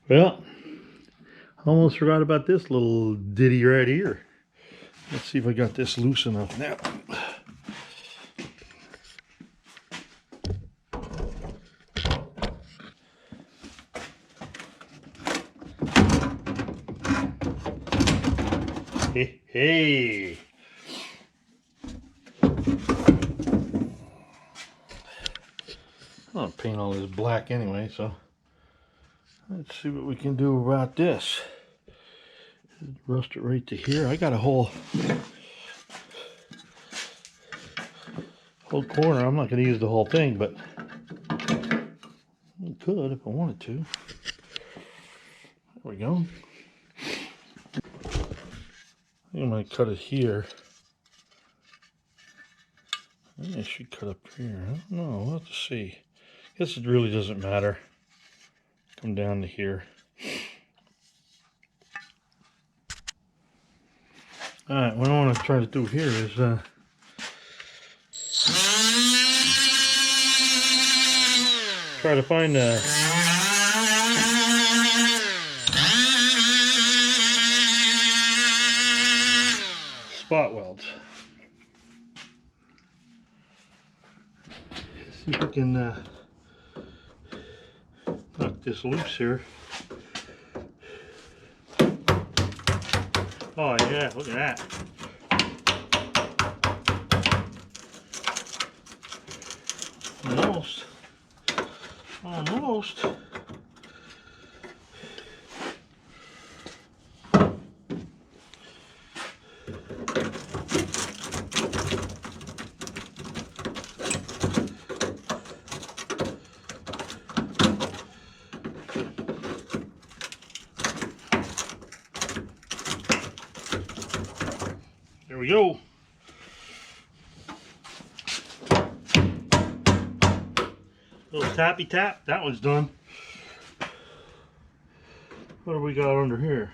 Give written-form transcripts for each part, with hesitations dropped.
Well, almost forgot about this little ditty right here. Let's see if I got this loose enough now. Hey, hey. I'll paint all this black anyway, so let's see what we can do about this. Rust it right to here. I got a whole corner. I'm not going to use the whole thing, but I could if I wanted to. There we go. I think I might cut it here. I think I should cut up here. I don't know. We'll have to see. Guess it really doesn't matter. Come down to here. Alright, what I want to try to do here is try to find a spot welds. See if we can knock this loose here. Oh yeah, look at that. Almost. Almost. There we go. Little tappy tap. That one's done. What do we got under here?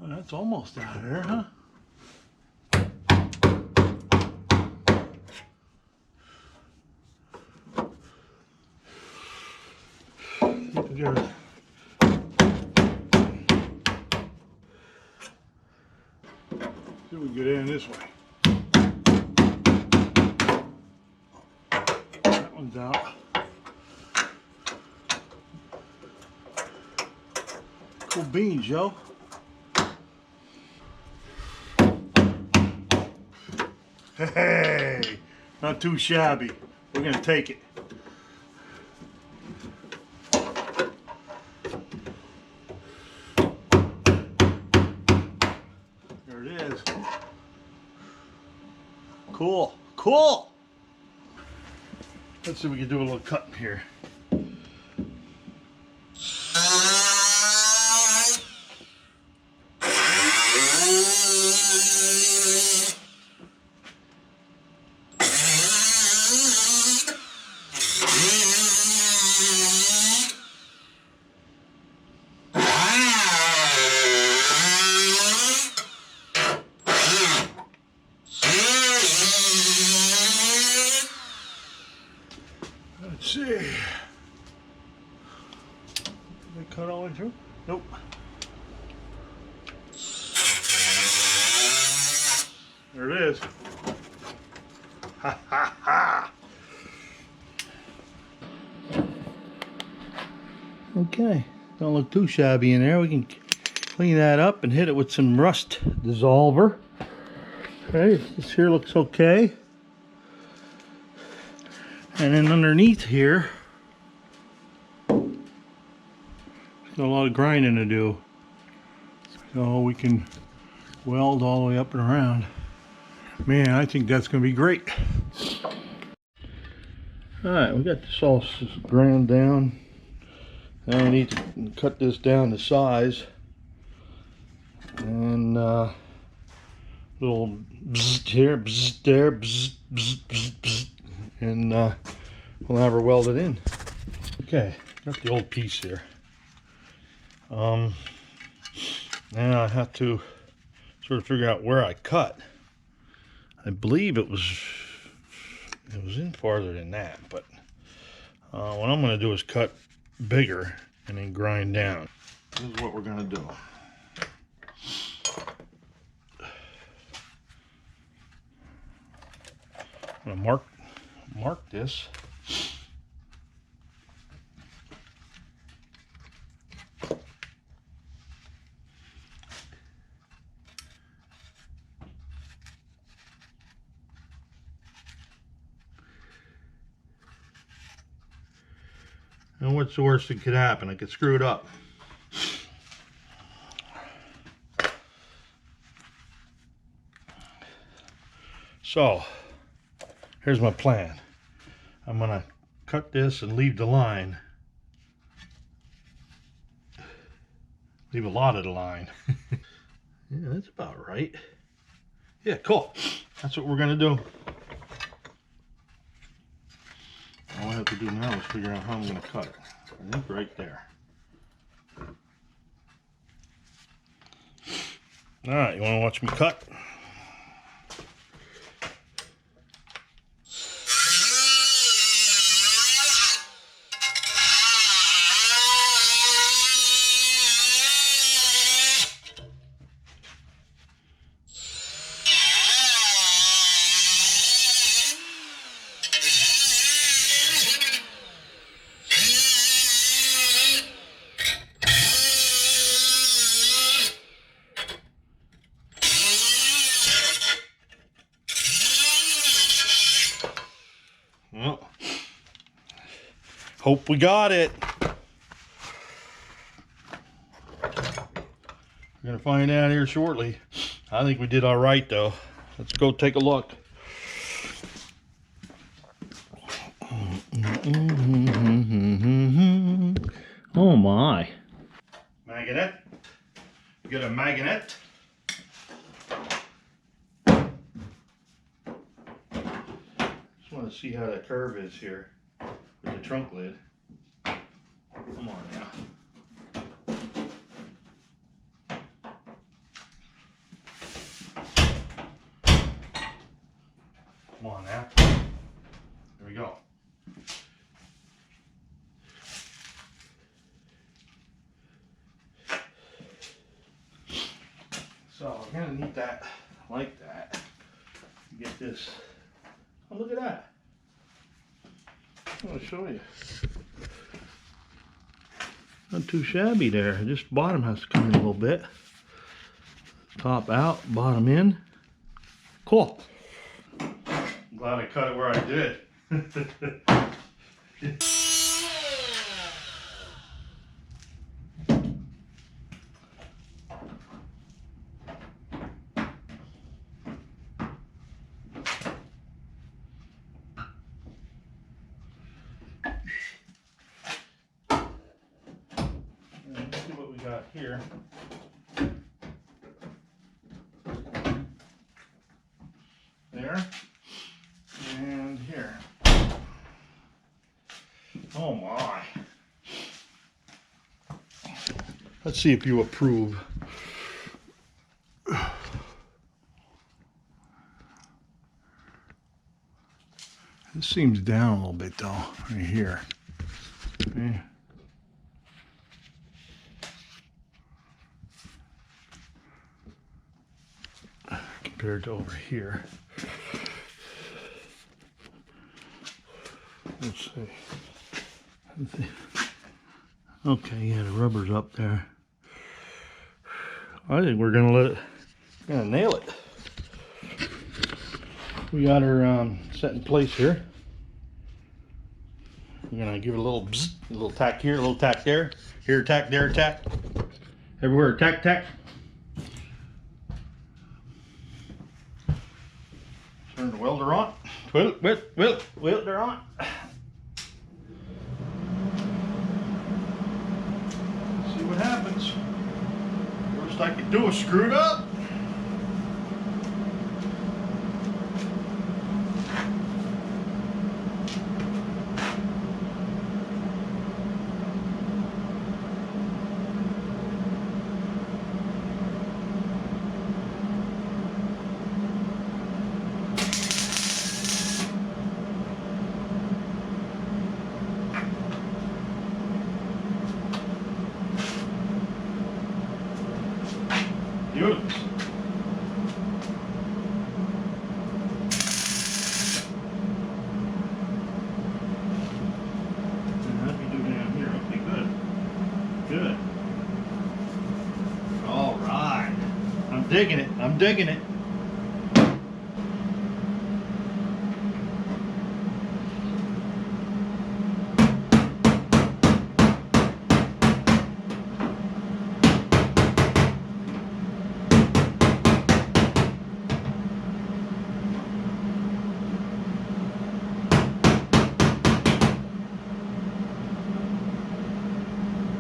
Oh, that's almost out of there, huh? Get it. See if we can get in this way. That one's out. Cool beans, yo. Hey, not too shabby. We're gonna take it. There it is. Cool, cool. Let's see if we can do a little cutting here. Let's see. Did I cut all the way through? Nope. There it is. Ha ha ha. Okay, don't look too shabby in there. We can clean that up and hit it with some rust dissolver. Okay, this here looks okay. And then underneath here, got a lot of grinding to do. So we can weld all the way up and around. Man, I think that's going to be great. Alright, we got this all ground down. Now I need to cut this down to size. And little bzz here, bzz there, bzz, bzz, bzz, bzz. And we'll have her welded in. Okay, got the old piece here. Now I have to sort of figure out where I cut. I believe it was in farther than that, but what I'm going to do is cut bigger and then grind down. This is what we're going to do. I'm going to mark this. And what's the worst that could happen? I could screw it up. So, here's my plan. I'm gonna cut this and leave the line. Leave a lot of the line. Yeah, that's about right. Yeah, cool. That's what we're gonna do. All I have to do now is figure out how I'm gonna cut it. I think right there. All right, you wanna watch me cut? Well, hope we got it. We're gonna find out here shortly. I think we did all right though. Let's go take a look. Oh my. Magnet. You got a magnet. Just want to see how that curve is here with the trunk lid. Come on now. Come on now. There we go. So we're gonna need that like that. Get this. Oh, look at that. I'm gonna show you. Not too shabby there. Just bottom has to come in a little bit. Top out, bottom in. Cool. I'm glad I cut it where I did. Let's see what we got here. There. And here. Oh my. Let's see if you approve. This seems down a little bit though, right here. Okay. Compared to over here. Let's see. Okay, yeah, the rubber's up there. I think we're gonna nail it. We got her set in place here. We're gonna give it a little bzz, a little tack here, a little tack there. Here, tack, there, tack. Everywhere, tack, tack. Turn the welder on. Welder on. See what happens. Worst I could do is screw it up. Beautiful. Let me do down here. Okay, good. Good. All right. I'm digging it. I'm digging it.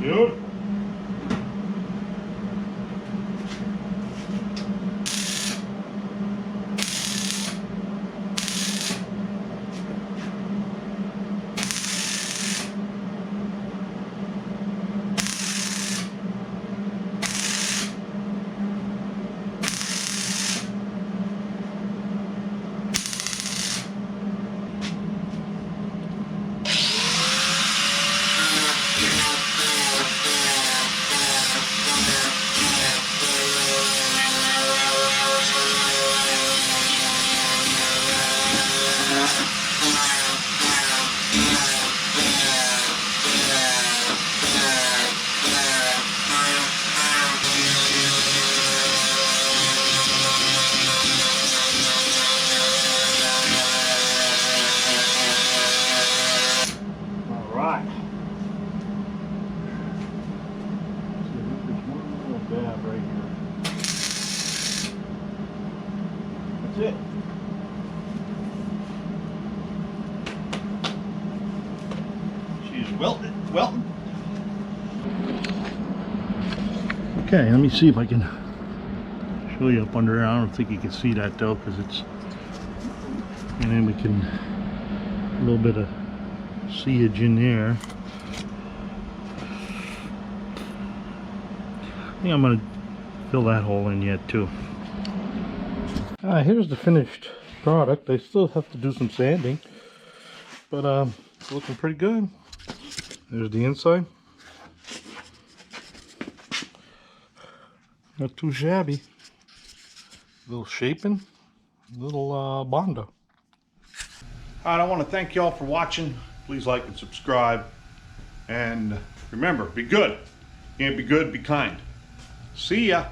Beautiful. All right. See, there's one little dab right here. That's it. She's welded. Okay, let me see if I can show you up under there. I don't think you can see that though, because it's, and then we can, a little bit of seeage in there. I think I'm gonna fill that hole in yet too. Here's the finished product. I still have to do some sanding, but it's looking pretty good. There's the inside. Not too shabby. A little shaping, a little Bondo. Alright, I want to thank y'all for watching. Please like and subscribe. And remember, be good. And be good, be kind. See ya.